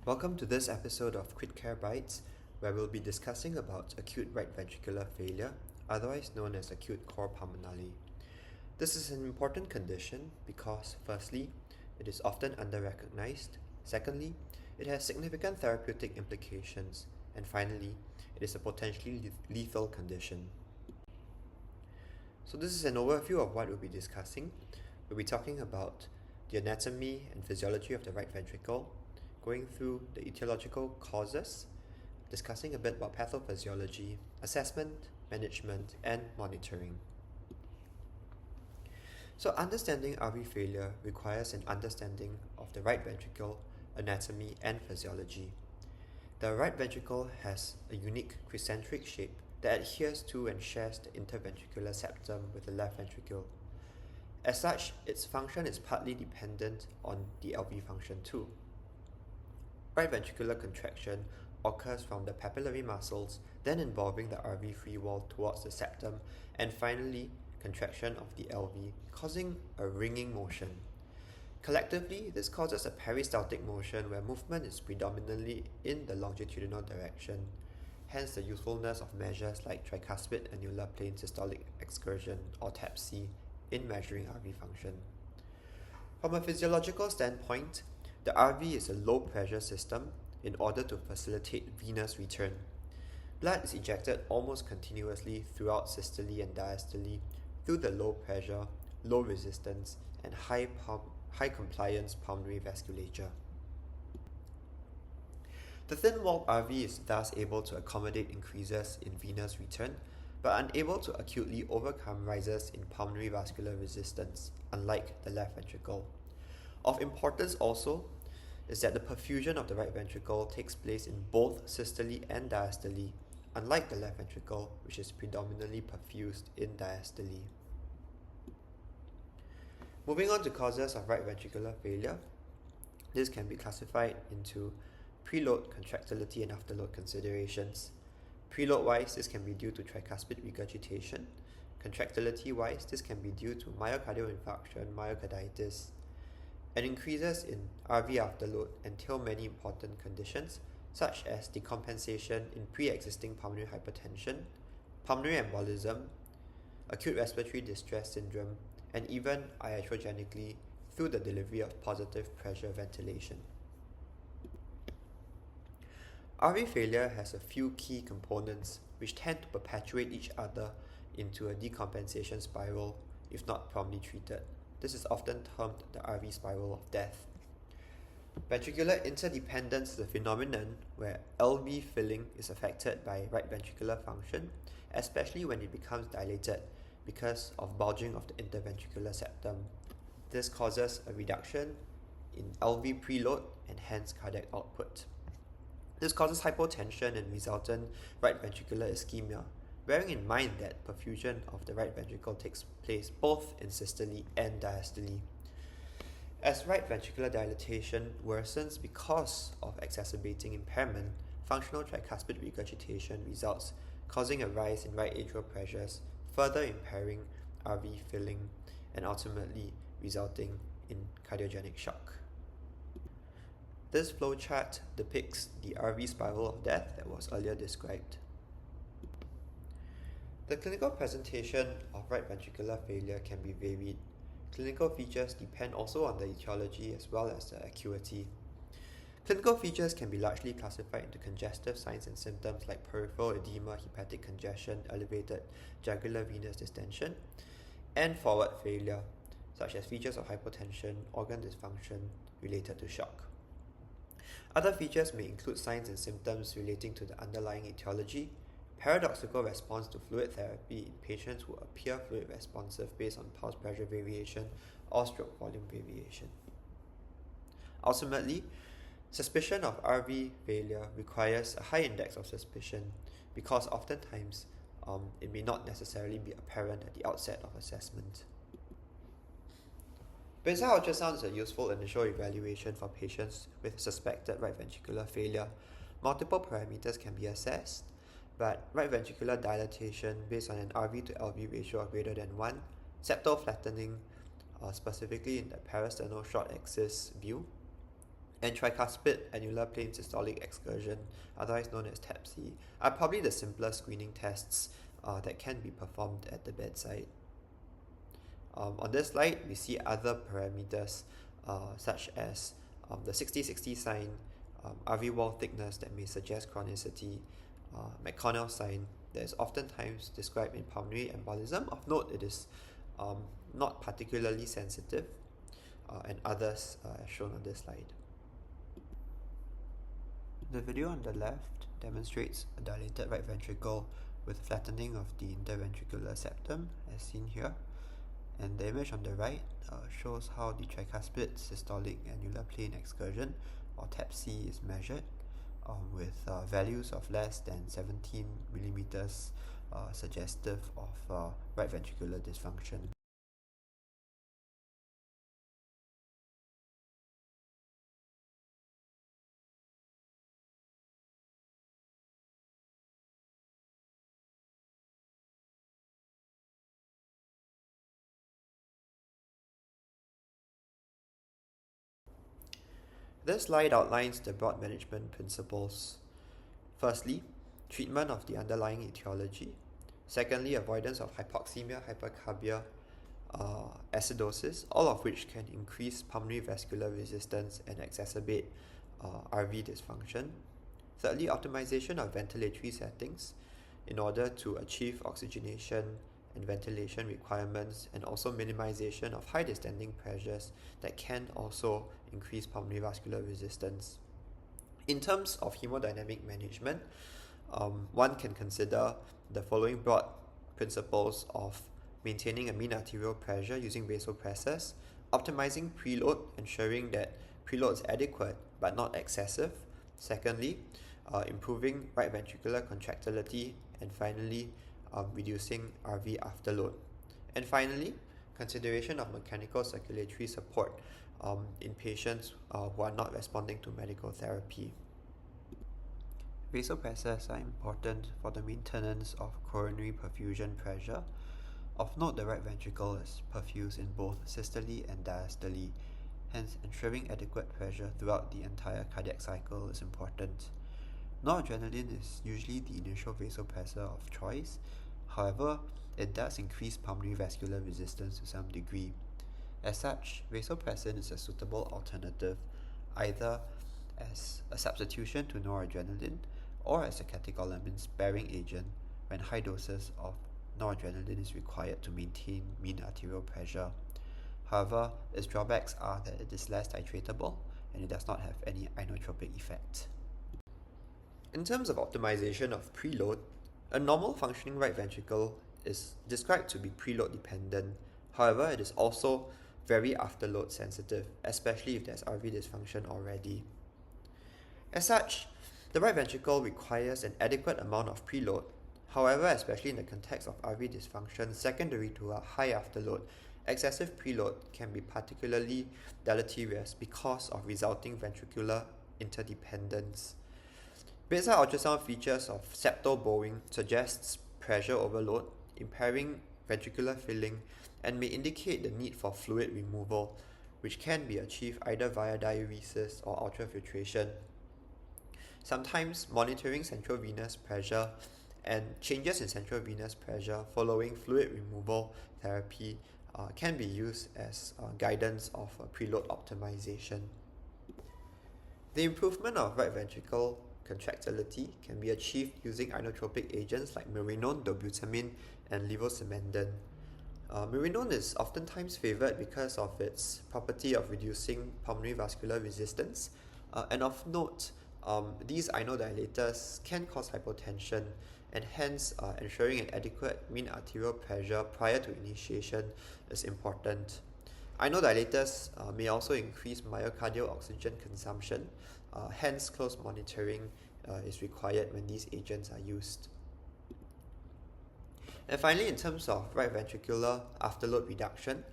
Welcome to this episode of Quick Care Bites, where we'll be discussing about acute right ventricular failure, otherwise known as acute cor pulmonale. This is an important condition because, firstly, it is often under-recognized, secondly, it has significant therapeutic implications, and finally, it is a potentially lethal condition. So this is an overview of what we'll be discussing. We'll be talking about the anatomy and physiology of the right ventricle, going through the etiological causes, discussing a bit about pathophysiology, assessment, management, and monitoring. So understanding RV failure requires an understanding of the right ventricle, anatomy, and physiology. The right ventricle has a unique concentric shape that adheres to and shares the interventricular septum with the left ventricle. As such, its function is partly dependent on the LV function too. Right ventricular contraction occurs from the papillary muscles, then involving the RV free wall towards the septum, and finally contraction of the LV, causing a ringing motion. Collectively, this causes a peristaltic motion where movement is predominantly in the longitudinal direction, hence the usefulness of measures like tricuspid annular plane systolic excursion or TAPSE in measuring RV function. From a physiological standpoint, the RV is a low-pressure system in order to facilitate venous return. Blood is ejected almost continuously throughout systole and diastole through the low pressure, low resistance, and high compliance pulmonary vasculature. The thin-walled RV is thus able to accommodate increases in venous return, but unable to acutely overcome rises in pulmonary vascular resistance, unlike the left ventricle. Of importance also is that the perfusion of the right ventricle takes place in both systole and diastole, unlike the left ventricle, which is predominantly perfused in diastole. Moving on to causes of right ventricular failure, this can be classified into preload, contractility, and afterload considerations. Preload-wise, this can be due to tricuspid regurgitation. Contractility-wise, this can be due to myocardial infarction, myocarditis, and increases in RV afterload entail many important conditions, such as decompensation in pre-existing pulmonary hypertension, pulmonary embolism, acute respiratory distress syndrome, and even iatrogenically through the delivery of positive pressure ventilation. RV failure has a few key components which tend to perpetuate each other into a decompensation spiral if not promptly treated. This is often termed the RV spiral of death. Ventricular interdependence is a phenomenon where LV filling is affected by right ventricular function, especially when it becomes dilated because of bulging of the interventricular septum. This causes a reduction in LV preload and hence cardiac output. This causes hypotension and resultant right ventricular ischemia, bearing in mind that perfusion of the right ventricle takes place both in systole and diastole. As right ventricular dilatation worsens because of exacerbating impairment, functional tricuspid regurgitation results, causing a rise in right atrial pressures, further impairing RV filling, and ultimately resulting in cardiogenic shock. This flowchart depicts the RV spiral of death that was earlier described. The clinical presentation of right ventricular failure can be varied. Clinical features depend also on the etiology as well as the acuity. Clinical features can be largely classified into congestive signs and symptoms like peripheral edema, hepatic congestion, elevated jugular venous distension, and forward failure, such as features of hypotension, organ dysfunction related to shock. Other features may include signs and symptoms relating to the underlying etiology, paradoxical response to fluid therapy in patients who appear fluid responsive based on pulse pressure variation or stroke volume variation. Ultimately, suspicion of RV failure requires a high index of suspicion because oftentimes it may not necessarily be apparent at the outset of assessment. Bedside ultrasound is a useful initial evaluation for patients with suspected right ventricular failure. Multiple parameters can be assessed, but right ventricular dilatation based on an RV to LV ratio of greater than 1, septal flattening, specifically in the parasternal short axis view, and tricuspid annular plane systolic excursion, otherwise known as TAPSE, are probably the simpler screening tests that can be performed at the bedside. On this slide, we see other parameters such as the 60-60 sign, RV wall thickness that may suggest chronicity, McConnell sign that is oftentimes described in pulmonary embolism. Of note, it is not particularly sensitive, and others as shown on this slide. The video on the left demonstrates a dilated right ventricle with flattening of the interventricular septum as seen here, and the image on the right shows how the tricuspid systolic annular plane excursion or TAPSE is measured with values of less than 17 millimeters suggestive of right ventricular dysfunction. This slide outlines the broad management principles. Firstly, treatment of the underlying etiology. Secondly, avoidance of hypoxemia, hypercarbia, acidosis, all of which can increase pulmonary vascular resistance and exacerbate RV dysfunction. Thirdly, optimization of ventilatory settings in order to achieve oxygenation and ventilation requirements, and also minimization of high distending pressures that can also increase pulmonary vascular resistance. In terms of hemodynamic management, one can consider the following broad principles of maintaining a mean arterial pressure using vasopressors, optimizing preload, ensuring that preload is adequate but not excessive. Secondly, improving right ventricular contractility, and finally, reducing RV afterload. And finally, consideration of mechanical circulatory support in patients who are not responding to medical therapy. Vasopressors are important for the maintenance of coronary perfusion pressure. Of note, the right ventricle is perfused in both systole and diastole, hence ensuring adequate pressure throughout the entire cardiac cycle is important. Noradrenaline is usually the initial vasopressor of choice. However, it does increase pulmonary vascular resistance to some degree. As such, vasopressin is a suitable alternative, either as a substitution to noradrenaline or as a catecholamine-sparing agent when high doses of noradrenaline is required to maintain mean arterial pressure. However, its drawbacks are that it is less titratable and it does not have any inotropic effect. In terms of optimization of preload, a normal functioning right ventricle is described to be preload dependent. However, it is also very afterload sensitive, especially if there's RV dysfunction already. As such, the right ventricle requires an adequate amount of preload. However, especially in the context of RV dysfunction secondary to a high afterload, excessive preload can be particularly deleterious because of resulting ventricular interdependence. Bedside ultrasound features of septal bowing suggests pressure overload, impairing ventricular filling, and may indicate the need for fluid removal, which can be achieved either via diuresis or ultrafiltration. Sometimes monitoring central venous pressure and changes in central venous pressure following fluid removal therapy can be used as guidance of preload optimization. The improvement of right ventricle contractility can be achieved using inotropic agents like mirinone, dobutamine, and levosimendan. Mirinone is oftentimes favored because of its property of reducing pulmonary vascular resistance, and of note, these inodilators can cause hypotension, and hence ensuring an adequate mean arterial pressure prior to initiation is important. Inodilators may also increase myocardial oxygen consumption, hence close monitoring is required when these agents are used. And finally, in terms of right ventricular afterload reduction,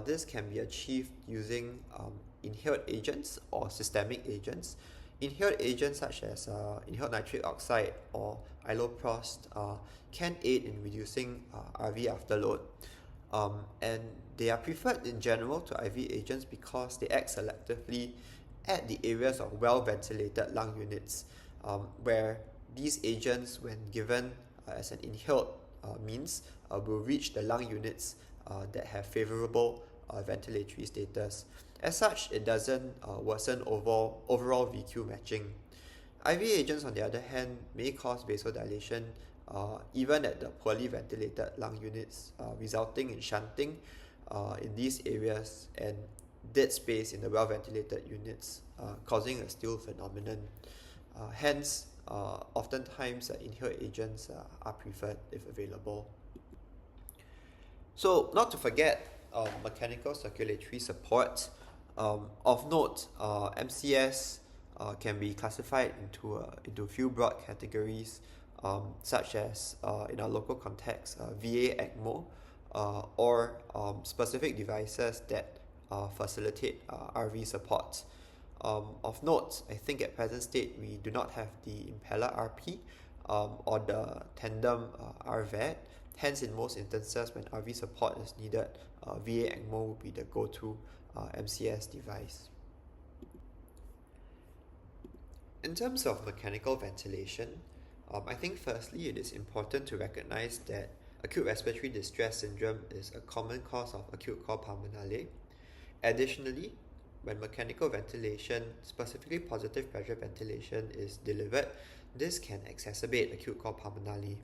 this can be achieved using inhaled agents or systemic agents. Inhaled agents such as inhaled nitric oxide or iloprost can aid in reducing RV afterload, and they are preferred in general to IV agents because they act selectively at the areas of well-ventilated lung units, where these agents, when given as an inhaled means, will reach the lung units that have favorable ventilatory status. As such, it doesn't worsen overall VQ matching. IV agents, on the other hand, may cause vasodilation even at the poorly ventilated lung units, resulting in shunting in these areas and dead space in the well-ventilated units, causing a still phenomenon. Hence, oftentimes inhaled agents are preferred if available. So, not to forget mechanical circulatory support. Of note, MCS can be classified into a few broad categories, such as in our local context, VA ECMO, or specific devices that facilitate RV support. Of note, I think at present state we do not have the impeller RP or the tandem RVAD. Hence, in most instances when RV support is needed, VA ECMO will be the go-to MCS device. In terms of mechanical ventilation, I think firstly it is important to recognize that acute respiratory distress syndrome is a common cause of acute cor pulmonale. Additionally, when mechanical ventilation, specifically positive pressure ventilation, is delivered, this can exacerbate acute cor pulmonale.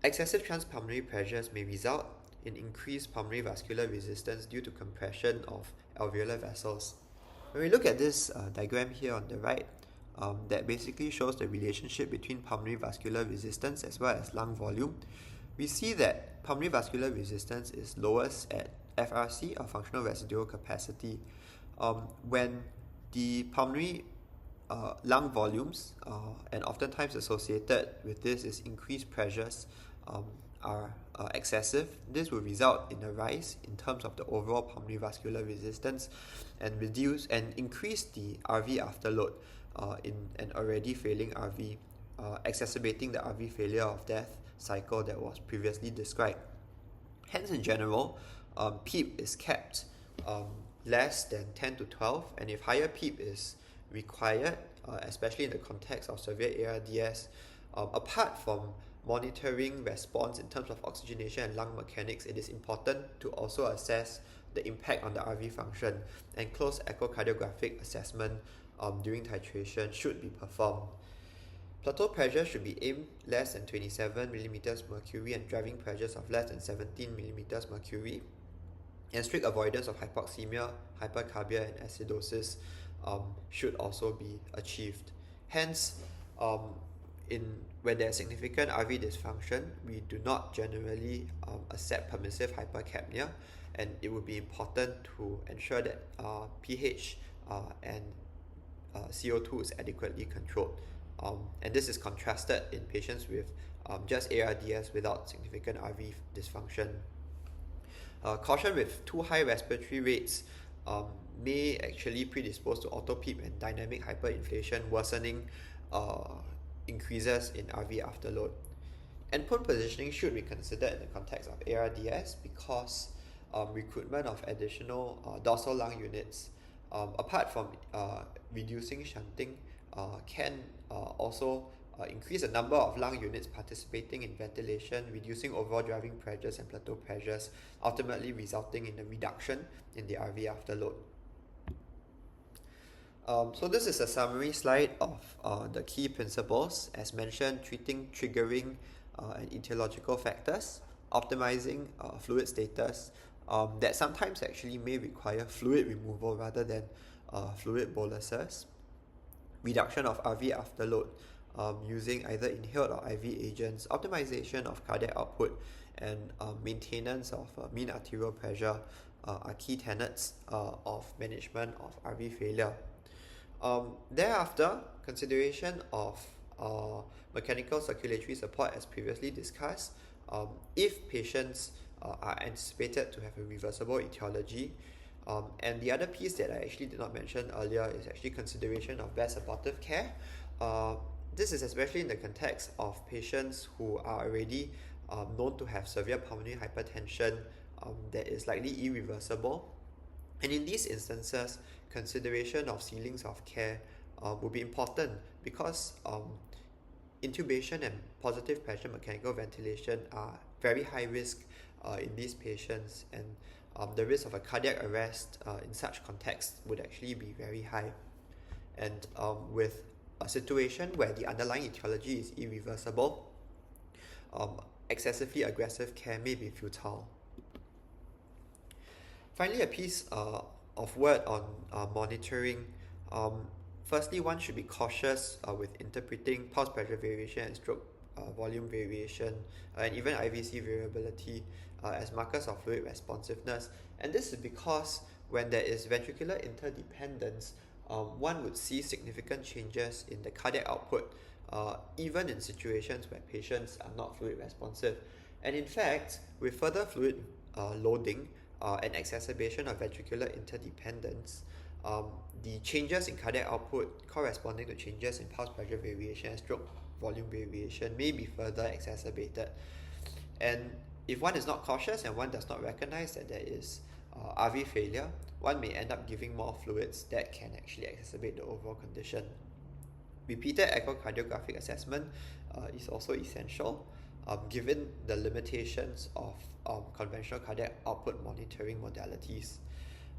Excessive transpulmonary pressures may result in increased pulmonary vascular resistance due to compression of alveolar vessels. When we look at this diagram here on the right, that basically shows the relationship between pulmonary vascular resistance as well as lung volume, we see that pulmonary vascular resistance is lowest at FRC, or functional residual capacity, when the pulmonary lung volumes, and oftentimes associated with this is increased pressures, are excessive. This will result in a rise in terms of the overall pulmonary vascular resistance and increase the RV afterload in an already failing RV, exacerbating the RV failure of death cycle that was previously described. Hence, in general, PEEP is kept less than 10 to 12, and if higher PEEP is required, especially in the context of severe ARDS, apart from monitoring response in terms of oxygenation and lung mechanics, it is important to also assess the impact on the RV function, and close echocardiographic assessment during titration should be performed. Plateau pressure should be aimed less than 27 mm mercury and driving pressures of less than 17 mm mercury, and strict avoidance of hypoxemia, hypercarbia, and acidosis should also be achieved. Hence, when there is significant RV dysfunction, we do not generally accept permissive hypercapnia, and it would be important to ensure that pH and CO2 is adequately controlled. And this is contrasted in patients with just ARDS without significant RV dysfunction. Caution with too high respiratory rates may actually predispose to auto-PEEP and dynamic hyperinflation, worsening increases in RV afterload. Endpoint positioning should be considered in the context of ARDS because recruitment of additional dorsal lung units, apart from reducing shunting, can also increase the number of lung units participating in ventilation, reducing overall driving pressures and plateau pressures, ultimately resulting in a reduction in the RV afterload. So this is a summary slide of the key principles. As mentioned, treating triggering and etiological factors, optimizing fluid status that sometimes actually may require fluid removal rather than fluid boluses, reduction of RV afterload using either inhaled or IV agents, optimization of cardiac output, and maintenance of mean arterial pressure are key tenets of management of RV failure. Thereafter, consideration of mechanical circulatory support as previously discussed. If patients are anticipated to have a reversible etiology, and the other piece that I actually did not mention earlier is actually consideration of best supportive care. This is especially in the context of patients who are already known to have severe pulmonary hypertension that is likely irreversible. And in these instances, consideration of ceilings of care will be important because intubation and positive pressure mechanical ventilation are very high risk in these patients, and the risk of a cardiac arrest in such context would actually be very high. And with a situation where the underlying etiology is irreversible, excessively aggressive care may be futile. Finally, a piece of word on monitoring. Firstly, one should be cautious with interpreting pulse pressure variation and stroke volume variation and even IVC variability as markers of fluid responsiveness. And this is because when there is ventricular interdependence, one would see significant changes in the cardiac output, even in situations where patients are not fluid responsive. And in fact, with further fluid loading and exacerbation of ventricular interdependence, the changes in cardiac output corresponding to changes in pulse pressure variation and stroke volume variation may be further exacerbated. And if one is not cautious and one does not recognize that there is RV failure, one may end up giving more fluids that can actually exacerbate the overall condition. Repeated echocardiographic assessment is also essential given the limitations of conventional cardiac output monitoring modalities.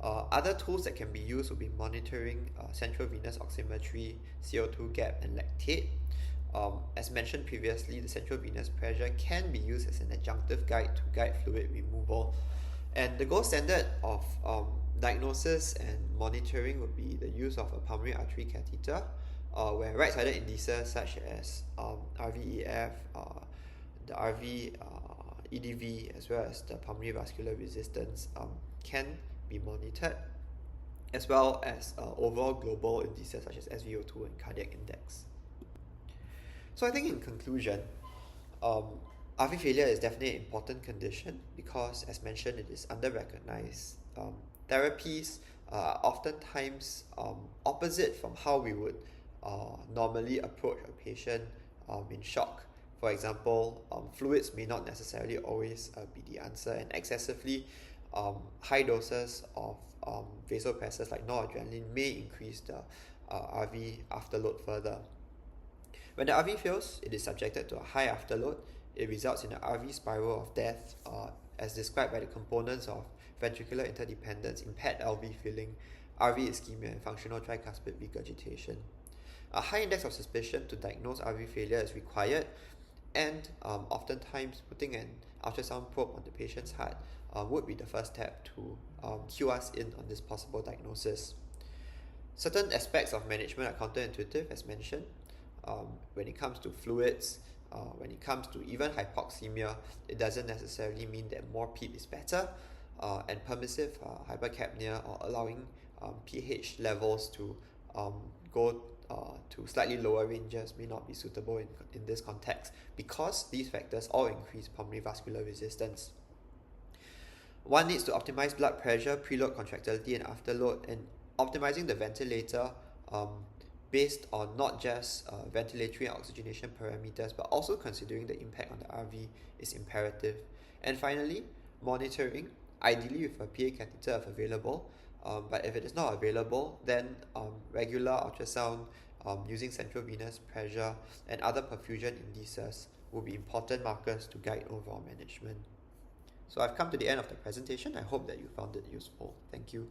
Other tools that can be used would be monitoring central venous oximetry, CO2 gap, and lactate. As mentioned previously, the central venous pressure can be used as an adjunctive guide to guide fluid removal. And the gold standard of diagnosis and monitoring would be the use of a pulmonary artery catheter, where right-sided indices such as RVEF, the RV EDV, as well as the pulmonary vascular resistance can be monitored, as well as overall global indices such as SVO2 and cardiac index. So I think in conclusion, RV failure is definitely an important condition because, as mentioned, it is under-recognized. Therapies are oftentimes opposite from how we would normally approach a patient in shock. For example, fluids may not necessarily always be the answer, and excessively high doses of vasopressors like noradrenaline may increase the RV afterload further. When the RV fails, it is subjected to a high afterload. It results in an RV spiral of death as described by the components of ventricular interdependence, impaired LV filling, RV ischemia, and functional tricuspid regurgitation. A high index of suspicion to diagnose RV failure is required, and oftentimes putting an ultrasound probe on the patient's heart would be the first step to cue us in on this possible diagnosis. Certain aspects of management are counterintuitive, as mentioned. When it comes to fluids, when it comes to even hypoxemia, it doesn't necessarily mean that more PEEP is better, and permissive hypercapnia or allowing pH levels to go to slightly lower ranges may not be suitable in this context because these factors all increase pulmonary vascular resistance. One needs to optimize blood pressure, preload contractility, and afterload, and optimizing the ventilator based on not just ventilatory and oxygenation parameters, but also considering the impact on the RV is imperative. And finally, monitoring, ideally with a PA catheter if available, but if it is not available, then regular ultrasound using central venous pressure and other perfusion indices will be important markers to guide overall management. So I've come to the end of the presentation. I hope that you found it useful. Thank you.